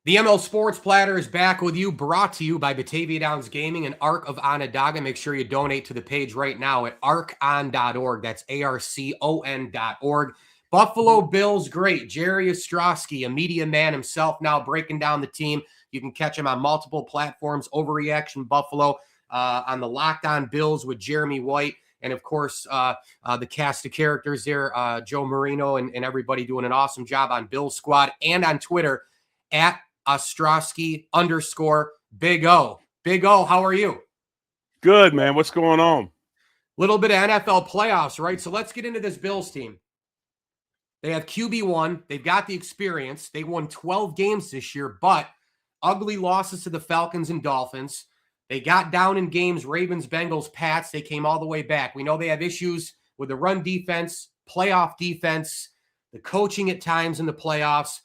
The ML Sports Platter is back with you, brought to you by Batavia Downs Gaming and Arc of Onondaga. Make sure you donate to the page right now at arcon.org. That's ARCON.org. Buffalo Bills great. Jerry Ostroski, a media man himself, now breaking down the team. You can catch him on multiple platforms. Overreaction Buffalo on the Locked On Bills with Jeremy White. And, of course, the cast of characters there, Joe Marino and everybody doing an awesome job on Bills Squad and on Twitter at Ostrowski_Big O. Big O, how are you? Good, man. What's going on? Little bit of NFL playoffs, right? So let's get into this Bills team. They have QB1. They've got the experience. They won 12 games this year, but ugly losses to the Falcons and Dolphins. They got down in games, Ravens, Bengals, Pats. They came all the way back. We know they have issues with the run defense, playoff defense, the coaching at times in the playoffs.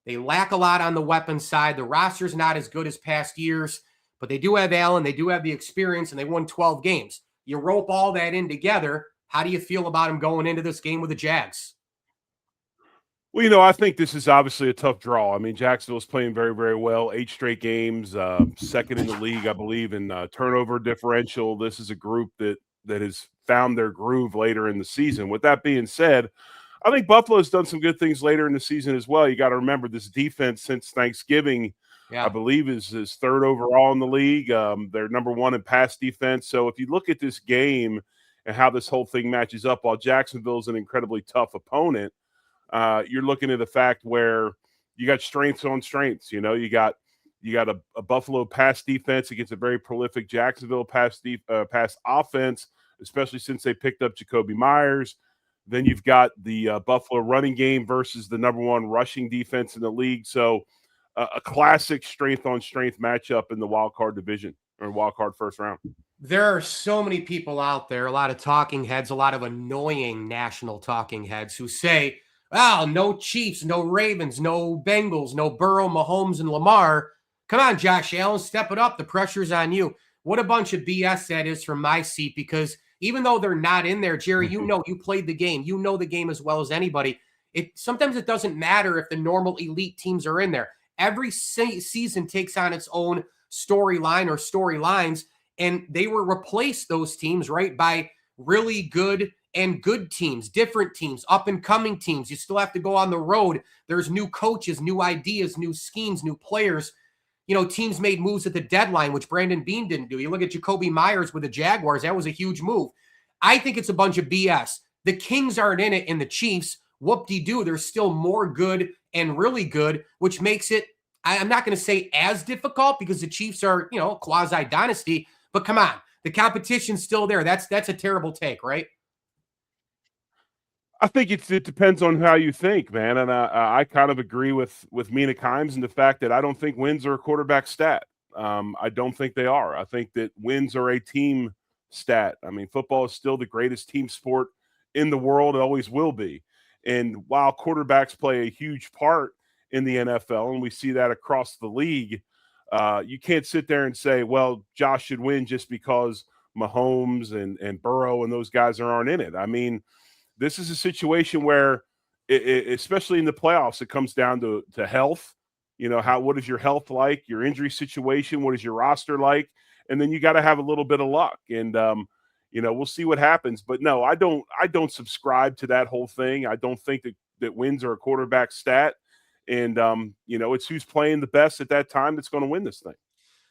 They lack a lot on the weapons side. The roster's not as good as past years, but they do have Allen. They do have the experience, and they won 12 games. You rope all that in together. How do you feel about them going into this game with the Jags? Well, I think this is obviously a tough draw. I mean, Jacksonville's playing very, very well. 8 straight games, second in the league, I believe, in turnover differential. This is a group that has found their groove later in the season. With that being said, I think Buffalo's done some good things later in the season as well. You got to remember this defense since Thanksgiving, I believe, is third overall in the league. They're number one in pass defense. So if you look at this game and how this whole thing matches up, while Jacksonville's an incredibly tough opponent, you're looking at the fact where you got strengths on strengths. You got a Buffalo pass defense against a very prolific Jacksonville pass offense, especially since they picked up Jacoby Myers. Then you've got the Buffalo running game versus the number one rushing defense in the league. So a classic strength-on-strength matchup in the wild card division or wild card first round. There are so many people out there, a lot of talking heads, a lot of annoying national talking heads who say, well, no Chiefs, no Ravens, no Bengals, no Burrow, Mahomes, and Lamar. Come on, Josh Allen, step it up. The pressure's on you. What a bunch of BS that is from my seat, because even though they're not in there, Jerry, you played the game. You know the game as well as anybody. Sometimes it doesn't matter if the normal elite teams are in there. Every season takes on its own storyline or storylines, and they were replaced, those teams, right, by really good and good teams, different teams, up-and-coming teams. You still have to go on the road. There's new coaches, new ideas, new schemes, new players. Teams made moves at the deadline, which Brandon Beane didn't do. You look at Jacoby Myers with the Jaguars. That was a huge move. I think it's a bunch of BS. The Kings aren't in it, and the Chiefs, whoop-de-doo, there's still more good and really good, which makes it, I'm not going to say as difficult because the Chiefs are, quasi-dynasty, but come on. The competition's still there. That's a terrible take, right? I think it depends on how you think, man. And I kind of agree with Mina Kimes in the fact that I don't think wins are a quarterback stat. I don't think they are. I think that wins are a team stat. I mean, football is still the greatest team sport in the world. It always will be. And while quarterbacks play a huge part in the NFL, and we see that across the league, you can't sit there and say, well, Josh should win just because Mahomes and Burrow and those guys aren't in it. I mean, this is a situation where, especially in the playoffs, it comes down to health. What is your health like? Your injury situation? What is your roster like? And then you got to have a little bit of luck. And we'll see what happens. But no, I don't subscribe to that whole thing. I don't think that wins are a quarterback stat. And it's who's playing the best at that time that's going to win this thing.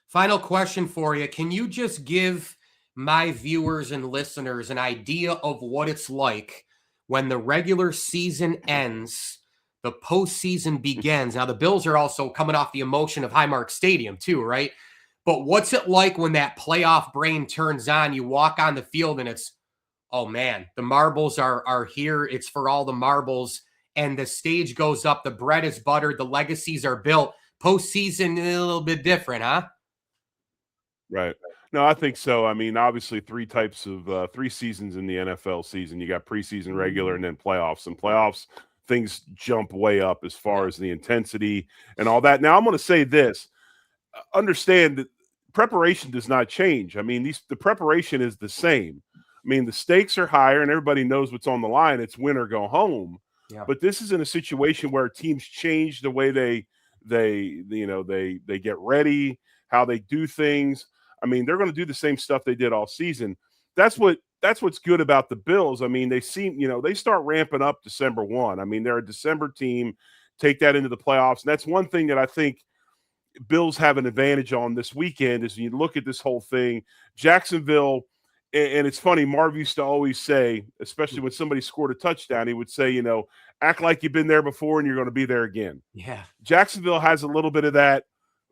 Final question for you: can you just give my viewers and listeners an idea of what it's like when the regular season ends, the postseason begins? Now, the Bills are also coming off the emotion of Highmark Stadium too, right? But what's it like when that playoff brain turns on? You walk on the field and it's, oh man, the marbles are here. It's for all the marbles. And the stage goes up. The bread is buttered. The legacies are built. Postseason, a little bit different, huh? Right. No, I think so. I mean, obviously, three seasons in the NFL season. You got preseason, regular, and then playoffs. And playoffs, things jump way up as far as the intensity and all that. Now, I'm going to say this. Understand that preparation does not change. I mean, the preparation is the same. I mean, the stakes are higher, and everybody knows what's on the line. It's win or go home. Yeah. But this is in a situation where teams change the way they they get ready, how they do things. I mean, they're going to do the same stuff they did all season. That's what's good about the Bills. I mean, they start ramping up December 1. I mean, they're a December team. Take that into the playoffs. And that's one thing that I think Bills have an advantage on this weekend is when you look at this whole thing. Jacksonville, and it's funny, Marv used to always say, especially when somebody scored a touchdown, he would say, act like you've been there before and you're going to be there again. Yeah. Jacksonville has a little bit of that.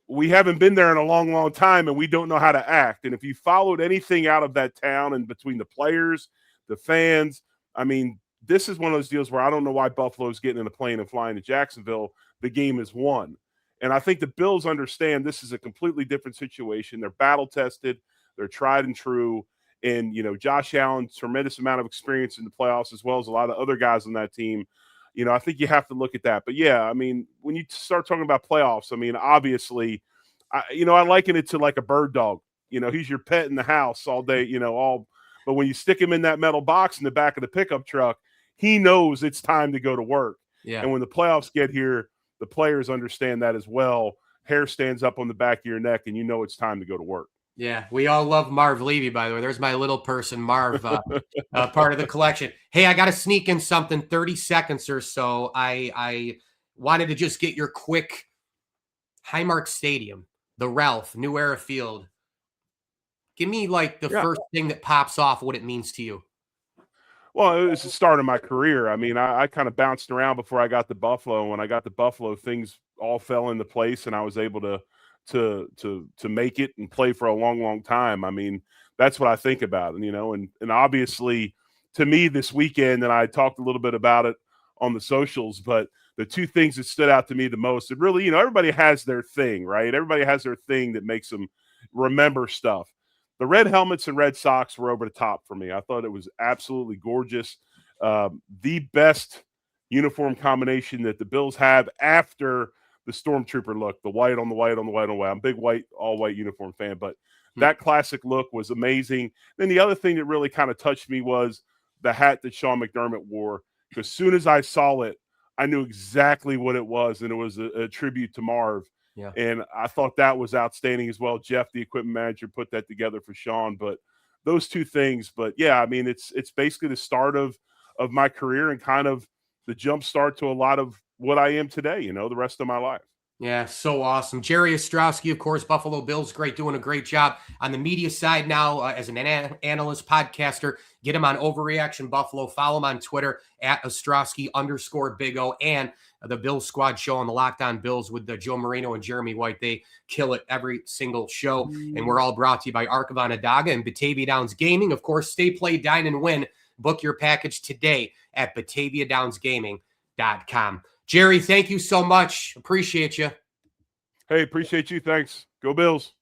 We haven't been there in a long, long time, and we don't know how to act. And if you followed anything out of that town and between the players, the fans, I mean, this is one of those deals where I don't know why Buffalo's getting in a plane and flying to Jacksonville. The game is won. And I think the Bills understand this is a completely different situation. They're battle-tested. They're tried and true. And, Josh Allen, tremendous amount of experience in the playoffs, as well as a lot of other guys on that team. I think you have to look at that. But, yeah, I mean, when you start talking about playoffs, I mean, obviously, I liken it to like a bird dog. He's your pet in the house all day, but when you stick him in that metal box in the back of the pickup truck, he knows it's time to go to work. Yeah. And when the playoffs get here, the players understand that as well. Hair stands up on the back of your neck, and it's time to go to work. Yeah, we all love Marv Levy, by the way. There's my little person, Marv, part of the collection. Hey, I got to sneak in something, 30 seconds or so. I wanted to just get your quick Highmark Stadium, the Ralph, New Era Field. Give me like the first thing that pops off what it means to you. Well, it was the start of my career. I mean, I kind of bounced around before I got to Buffalo. When I got to Buffalo, things all fell into place, and I was able to make it and play for a long, long time. I mean, that's what I think about, and obviously, to me, this weekend, and I talked a little bit about it on the socials, but the two things that stood out to me the most, it really, everybody has their thing, right? Everybody has their thing that makes them remember stuff. The red helmets and red socks were over the top for me. I thought it was absolutely gorgeous. The best uniform combination that the Bills have after the Stormtrooper look, the white on the white on the white on the white. I'm a big all white uniform fan, but that classic look was amazing. Then the other thing that really kind of touched me was the hat that Sean McDermott wore. Because as soon as I saw it, I knew exactly what it was, and it was a tribute to Marv. Yeah. And I thought that was outstanding as well. Jeff, the equipment manager, put that together for Sean. But those two things. But, yeah, I mean, it's basically the start of my career and kind of the jump start to a lot of what I am today, the rest of my life. Yeah, so awesome. Jerry Ostroski, of course, Buffalo Bills, doing a great job on the media side now as an analyst, podcaster. Get him on Overreaction Buffalo. Follow him on Twitter at Ostrowski_Big O, and the Bills Squad show on the Locked On Bills with Joe Marino and Jeremy White. They kill it every single show. And we're all brought to you by Archivon Adaga and Batavia Downs Gaming. Of course, stay, play, dine, and win. Book your package today at BataviaDownsGaming.com. Jerry, thank you so much. Appreciate you. Hey, appreciate you. Thanks. Go Bills.